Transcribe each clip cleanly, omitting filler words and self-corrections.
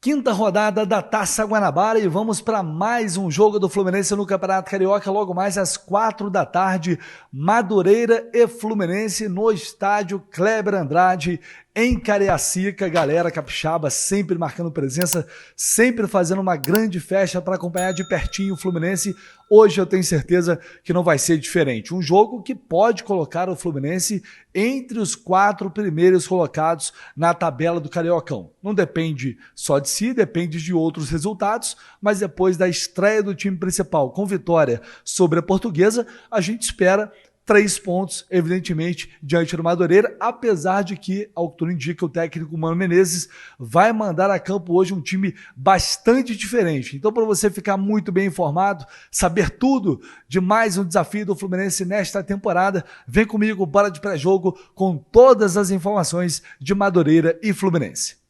Quinta rodada da Taça Guanabara e vamos para mais um jogo do Fluminense no Campeonato Carioca, logo mais às 4 da tarde, Madureira e Fluminense no estádio Kleber Andrade, em Cariacica. Galera capixaba sempre marcando presença, sempre fazendo uma grande festa para acompanhar de pertinho o Fluminense. Hoje eu tenho certeza que não vai ser diferente. Um jogo que pode colocar o Fluminense entre os 4 primeiros colocados na tabela do Cariocão. Não depende só de si, depende de outros resultados, mas depois da estreia do time principal com vitória sobre a Portuguesa, a gente espera 3 pontos, evidentemente, diante do Madureira, apesar de que, ao que tudo indica, o técnico Mano Menezes vai mandar a campo hoje um time bastante diferente. Então, para você ficar muito bem informado, saber tudo de mais um desafio do Fluminense nesta temporada, vem comigo, bora de pré-jogo com todas as informações de Madureira e Fluminense.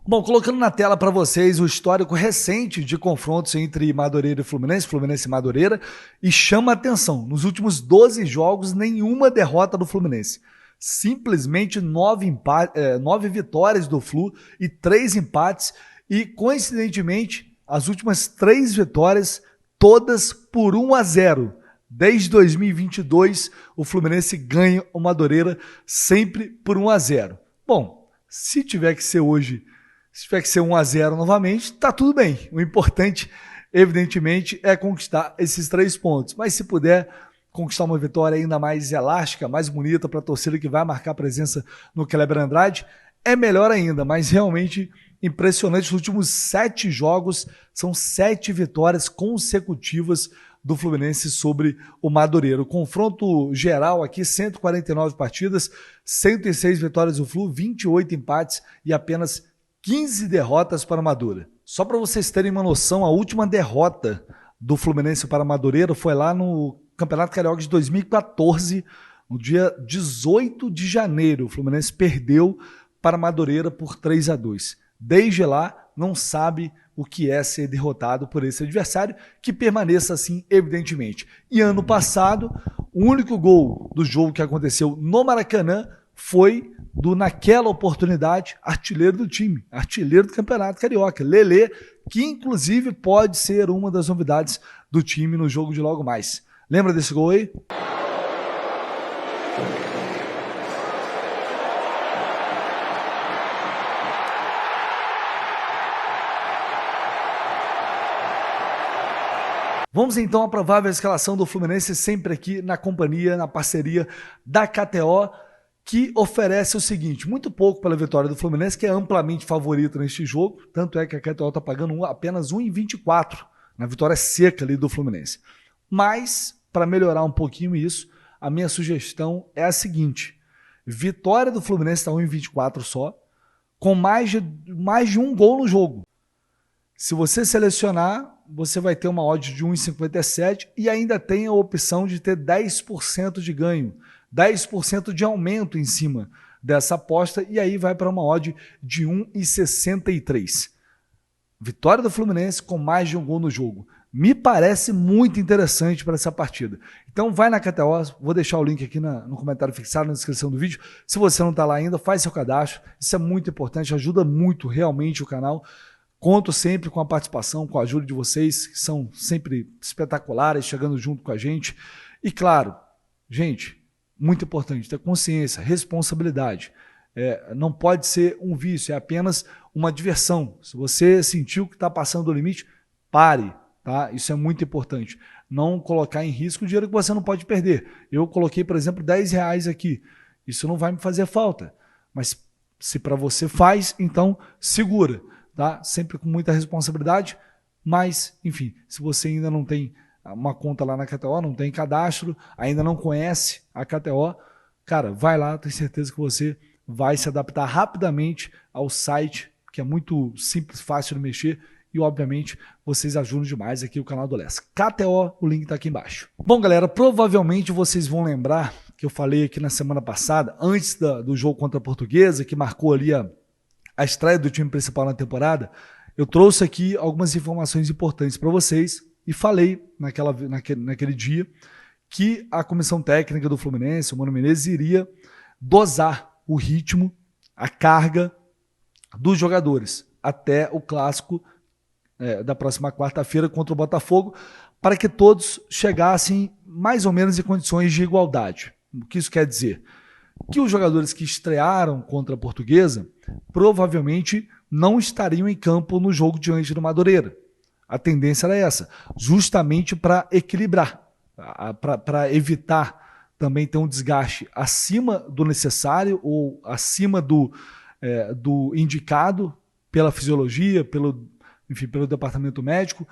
Bom, colocando na tela para vocês o histórico recente de confrontos entre Madureira e Fluminense, Fluminense e Madureira, e chama a atenção, nos últimos 12 jogos, nenhuma derrota do Fluminense. Simplesmente 9 vitórias do Flu e 3 empates, e coincidentemente, as últimas 3 vitórias, todas por 1-0. Desde 2022, o Fluminense ganha o Madureira sempre por 1-0. Bom, se tiver que ser hoje... Se tiver que ser 1-0 novamente, tá tudo bem. O importante, evidentemente, é conquistar esses 3 pontos. Mas se puder conquistar uma vitória ainda mais elástica, mais bonita para a torcida que vai marcar presença no Kleber Andrade, é melhor ainda. Mas realmente impressionante. Os últimos 7 jogos são 7 vitórias consecutivas do Fluminense sobre o Madureira. O confronto geral aqui, 149 partidas, 106 vitórias do Flu, 28 empates e apenas 15 derrotas para o Madureira. Só para vocês terem uma noção, a última derrota do Fluminense para o Madureira foi lá no Campeonato Carioca de 2014, no dia 18 de janeiro. O Fluminense perdeu para o Madureira por 3-2. Desde lá, não sabe o que é ser derrotado por esse adversário, que permaneça assim, evidentemente. E ano passado, o único gol do jogo que aconteceu no Maracanã foi naquela oportunidade, artilheiro do time, artilheiro do Campeonato Carioca, Lelê, que inclusive pode ser uma das novidades do time no jogo de logo mais. Lembra desse gol aí? Vamos então à provável escalação do Fluminense, sempre aqui na companhia, na parceria da KTO, que oferece o seguinte, muito pouco pela vitória do Fluminense, que é amplamente favorito neste jogo, tanto é que a KTO está pagando apenas 1,24 na vitória seca ali do Fluminense. Mas, para melhorar um pouquinho isso, a minha sugestão é a seguinte, vitória do Fluminense está 1,24 só, com mais de um gol no jogo. Se você selecionar, você vai ter uma odd de 1,57 e ainda tem a opção de ter 10% de ganho, 10% de aumento em cima dessa aposta e aí vai para uma odd de 1,63. Vitória do Fluminense com mais de um gol no jogo. Me parece muito interessante para essa partida. Então vai na KTO, vou deixar o link aqui no comentário fixado, na descrição do vídeo. Se você não está lá ainda, faz seu cadastro. Isso é muito importante, ajuda muito realmente o canal. Conto sempre com a participação, com a ajuda de vocês, que são sempre espetaculares, chegando junto com a gente. E claro, gente, muito importante, ter consciência, responsabilidade. Não pode ser um vício, é apenas uma diversão. Se você sentiu que está passando do limite, pare, tá? Isso é muito importante. Não colocar em risco o dinheiro que você não pode perder. Eu coloquei, por exemplo, R$10 aqui. Isso não vai me fazer falta. Mas se para você faz, então segura. Tá? Sempre com muita responsabilidade, mas, enfim, se você ainda não tem uma conta lá na KTO, não tem cadastro, ainda não conhece a KTO, cara, vai lá, tenho certeza que você vai se adaptar rapidamente ao site, que é muito simples, fácil de mexer, e obviamente vocês ajudam demais aqui o canal do Lessa. KTO, o link está aqui embaixo. Bom, galera, provavelmente vocês vão lembrar que eu falei aqui na semana passada, antes do jogo contra a Portuguesa, que marcou ali a estreia do time principal na temporada, eu trouxe aqui algumas informações importantes para vocês e falei naquele dia que a comissão técnica do Fluminense, o Mano Menezes, iria dosar o ritmo, a carga dos jogadores até o clássico da próxima quarta-feira contra o Botafogo, para que todos chegassem mais ou menos em condições de igualdade. O que isso quer dizer? Que os jogadores que estrearam contra a Portuguesa provavelmente não estariam em campo no jogo diante do Madureira. A tendência era essa, justamente para equilibrar, para evitar também ter um desgaste acima do necessário ou acima do indicado pela fisiologia, pelo departamento médico,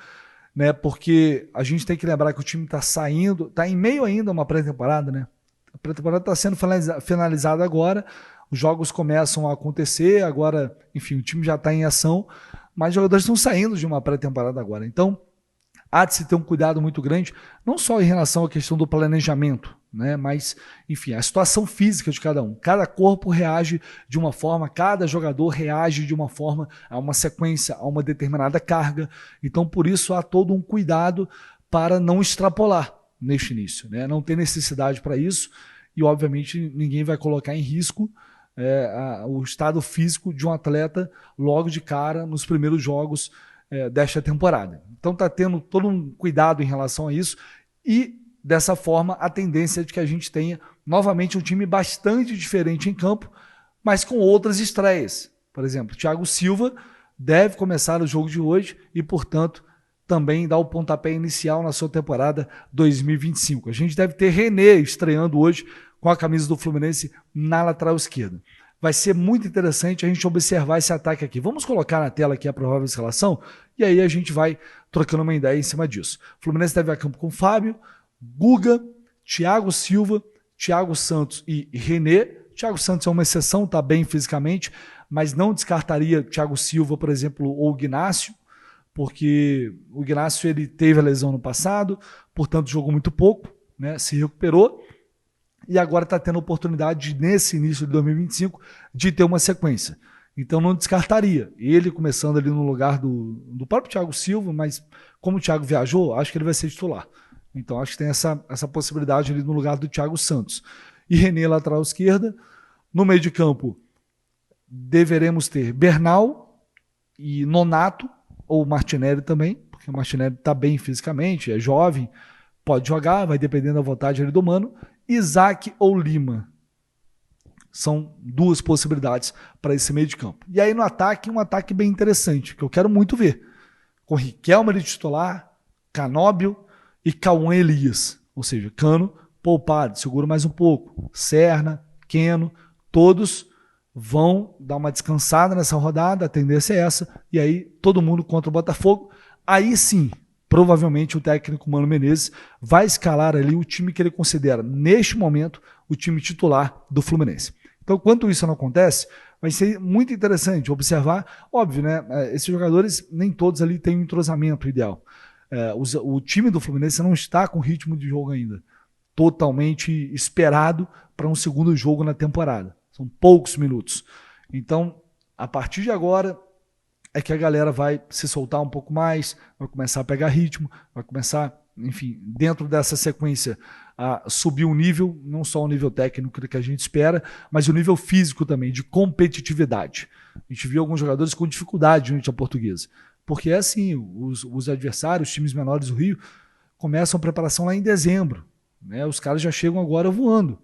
né? Porque a gente tem que lembrar que o time está saindo, está em meio ainda a uma pré-temporada, né? A pré-temporada está sendo finalizada agora, os jogos começam a acontecer, agora, enfim, o time já está em ação, mas os jogadores estão saindo de uma pré-temporada agora. Então, há de se ter um cuidado muito grande, não só em relação à questão do planejamento, né? Mas, enfim, a situação física de cada um. Cada corpo reage de uma forma, cada jogador reage de uma forma a uma sequência, a uma determinada carga. Então, por isso, há todo um cuidado para não extrapolar neste início, né? Não tem necessidade para isso e, obviamente, ninguém vai colocar em risco o estado físico de um atleta logo de cara nos primeiros jogos desta temporada. Então está tendo todo um cuidado em relação a isso e, dessa forma, a tendência é de que a gente tenha novamente um time bastante diferente em campo, mas com outras estreias. Por exemplo, Thiago Silva deve começar o jogo de hoje e, portanto, também dar o pontapé inicial na sua temporada 2025. A gente deve ter René estreando hoje com a camisa do Fluminense na lateral esquerda. Vai ser muito interessante a gente observar esse ataque aqui. Vamos colocar na tela aqui a provável escalação e aí a gente vai trocando uma ideia em cima disso. O Fluminense deve a campo com Fábio, Guga, Thiago Silva, Thiago Santos e René. Thiago Santos é uma exceção, está bem fisicamente, mas não descartaria Thiago Silva, por exemplo, ou o Ignacio, porque o Ignacio ele teve a lesão no passado, portanto jogou muito pouco, né, se recuperou, e agora está tendo a oportunidade, nesse início de 2025, de ter uma sequência. Então não descartaria. Ele começando ali no lugar do próprio Thiago Silva, mas como o Thiago viajou, acho que ele vai ser titular. Então acho que tem essa possibilidade ali no lugar do Thiago Santos. E René, lateral esquerda. No meio de campo, deveremos ter Bernal e Nonato, ou Martinelli também, porque o Martinelli está bem fisicamente, é jovem, pode jogar, vai dependendo da vontade ali do Mano. Isaac ou Lima. São duas possibilidades para esse meio de campo. E aí no ataque, um ataque bem interessante, que eu quero muito ver. Com Riquelme de titular, Canóbio e Cauã Elias. Ou seja, Cano poupado, segura mais um pouco. Serna, Keno, todos vão dar uma descansada nessa rodada, a tendência é essa, e aí todo mundo contra o Botafogo. Aí sim, provavelmente o técnico Mano Menezes vai escalar ali o time que ele considera, neste momento, o time titular do Fluminense. Então, enquanto isso não acontece, vai ser muito interessante observar, óbvio, né? Esses jogadores, nem todos ali têm um entrosamento ideal. O time do Fluminense não está com ritmo de jogo ainda, totalmente esperado para um segundo jogo na temporada. São poucos minutos. Então, a partir de agora, é que a galera vai se soltar um pouco mais, vai começar a pegar ritmo, vai começar, enfim, dentro dessa sequência, a subir o nível, não só o nível técnico que a gente espera, mas o nível físico também, de competitividade. A gente viu alguns jogadores com dificuldade diante da Portuguesa, porque é assim, os adversários, os times menores do Rio, começam a preparação lá em dezembro, né? Os caras já chegam agora voando.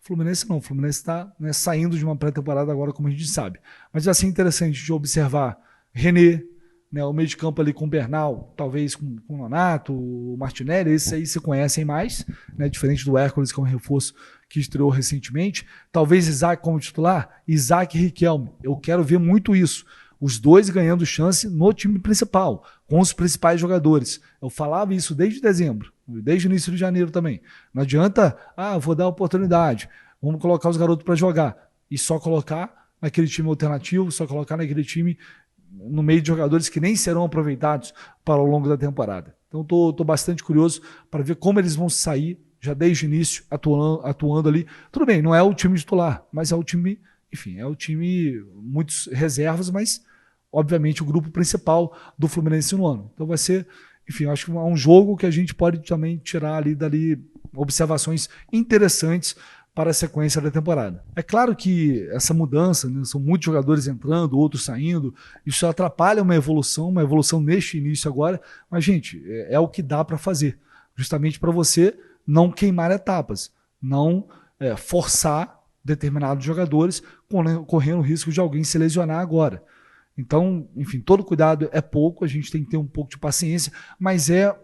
O Fluminense não, o Fluminense está, né, saindo de uma pré-temporada agora, como a gente sabe. Mas vai ser interessante de observar René, né, o meio de campo ali com o Bernal, talvez com o Nonato, o Martinelli, esses aí se conhecem mais, né, diferente do Hércules, que é um reforço que estreou recentemente. Talvez Isaac como titular, Isaac e Riquelme. Eu quero ver muito isso. Os dois ganhando chance no time principal, com os principais jogadores. Eu falava isso desde dezembro, desde o início de janeiro também. Não adianta, vou dar oportunidade, vamos colocar os garotos para jogar. E só colocar naquele time alternativo, só colocar naquele time no meio de jogadores que nem serão aproveitados para ao longo da temporada. Então estou bastante curioso para ver como eles vão sair, já desde o início, atuando ali. Tudo bem, não é o time titular, mas é o time, enfim, é o time, muitos reservas, mas obviamente o grupo principal do Fluminense no ano. Então vai ser, enfim, acho que é um jogo que a gente pode também tirar ali dali observações interessantes para a sequência da temporada. É claro que essa mudança, né, são muitos jogadores entrando, outros saindo, isso atrapalha uma evolução neste início agora, mas, gente, é o que dá para fazer, justamente para você não queimar etapas, não forçar determinados jogadores, correndo o risco de alguém se lesionar agora. Então, enfim, todo cuidado é pouco, a gente tem que ter um pouco de paciência, mas é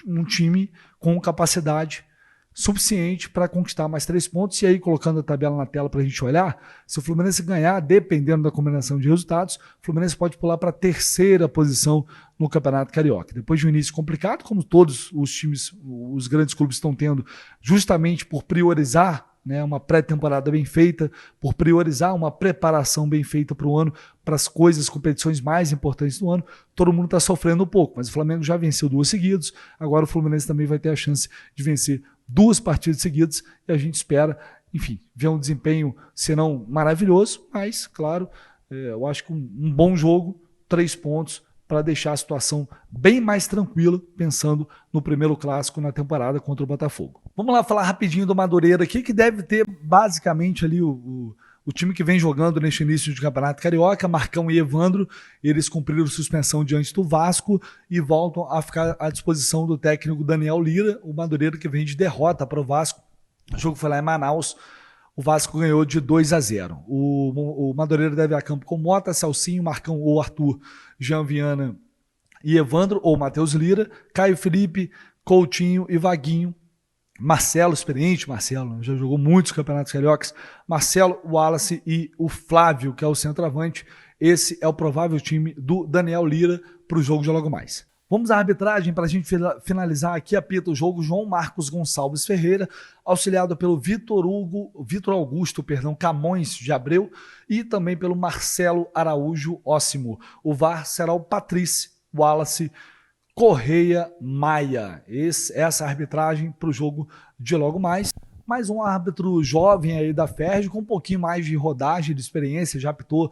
um time com capacidade suficiente para conquistar mais 3 pontos. E aí, colocando a tabela na tela para a gente olhar, se o Fluminense ganhar, dependendo da combinação de resultados, o Fluminense pode pular para a 3ª posição no Campeonato Carioca. Depois de um início complicado, como todos os times, os grandes clubes estão tendo, justamente por priorizar, né, uma pré-temporada bem feita, por priorizar uma preparação bem feita para o ano, para as competições mais importantes do ano, todo mundo está sofrendo um pouco, mas o Flamengo já venceu 2 seguidas, agora o Fluminense também vai ter a chance de vencer 2 partidas seguidas, e a gente espera, enfim, ver um desempenho, se não maravilhoso, mas, claro, eu acho que um bom jogo, 3 pontos, para deixar a situação bem mais tranquila, pensando no primeiro clássico na temporada contra o Botafogo. Vamos lá falar rapidinho do Madureira aqui, que deve ter basicamente ali o time que vem jogando neste início de Campeonato Carioca, Marcão e Evandro. Eles cumpriram suspensão diante do Vasco e voltam a ficar à disposição do técnico Daniel Lira, o Madureira que vem de derrota para o Vasco. O jogo foi lá em Manaus. O Vasco ganhou de 2-0. O Madureira deve ir a campo com Mota, Celcinho, Marcão ou Arthur, Jean Viana e Evandro, ou Matheus Lira, Caio Felipe, Coutinho e Vaguinho. Marcelo, experiente Marcelo, já jogou muitos campeonatos cariocas. Marcelo, Wallace e o Flávio, que é o centroavante. Esse é o provável time do Daniel Lira para o jogo de logo mais. Vamos à arbitragem para a gente finalizar aqui. Apita o jogo João Marcos Gonçalves Ferreira, auxiliado pelo Vitor Augusto Camões de Abreu e também pelo Marcelo Araújo Ósimo. O VAR será o Patrício Wallace Correia Maia. Essa arbitragem para o jogo de logo mais. Mais um árbitro jovem aí da FERJ, com um pouquinho mais de rodagem, de experiência, já apitou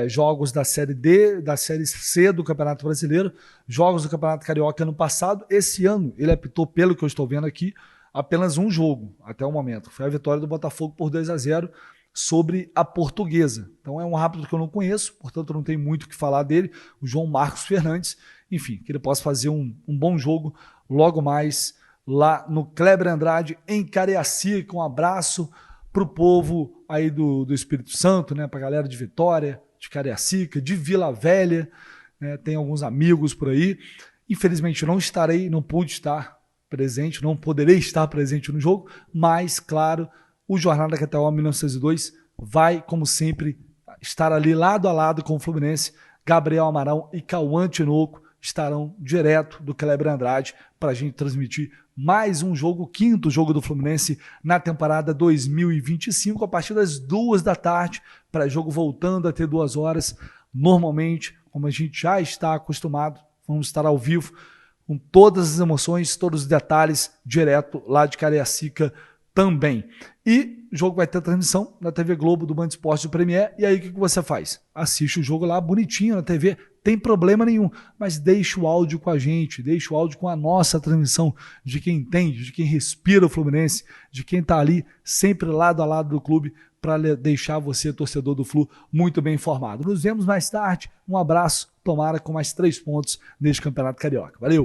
jogos da Série D, da Série C do Campeonato Brasileiro, jogos do Campeonato Carioca ano passado. Esse ano ele apitou, pelo que eu estou vendo aqui, apenas um jogo até o momento. Foi a vitória do Botafogo por 2-0 sobre a Portuguesa. Então é um árbitro que eu não conheço, portanto não tenho muito o que falar dele, o João Marcos Fernandes. Enfim, que ele possa fazer um bom jogo logo mais lá no Kleber Andrade, em Cariacica. Um abraço para o povo aí do Espírito Santo, né? Para a galera de Vitória, de Cariacica, de Vila Velha, né? Tem alguns amigos por aí. Infelizmente não pude estar presente, não poderei estar presente no jogo, mas, claro, o Jornada KTO 1902 vai, como sempre, estar ali lado a lado com o Fluminense. Gabriel Amaral e Cauã Tinoco estarão direto do Kleber Andrade para a gente transmitir mais um jogo, o 5º jogo do Fluminense na temporada 2025, a partir das 2 da tarde, para jogo voltando a ter 2 horas. Normalmente, como a gente já está acostumado, vamos estar ao vivo com todas as emoções, todos os detalhes, direto lá de Cariacica também. E o jogo vai ter transmissão na TV Globo, do Band Esportes do Premier. E aí o que você faz? Assiste o jogo lá bonitinho na TV, tem problema nenhum, mas deixa o áudio com a gente, deixa o áudio com a nossa transmissão, de quem entende, de quem respira o Fluminense, de quem está ali sempre lado a lado do clube, para deixar você, torcedor do Flu, muito bem informado. Nos vemos mais tarde, um abraço, tomara com mais 3 pontos neste Campeonato Carioca. Valeu!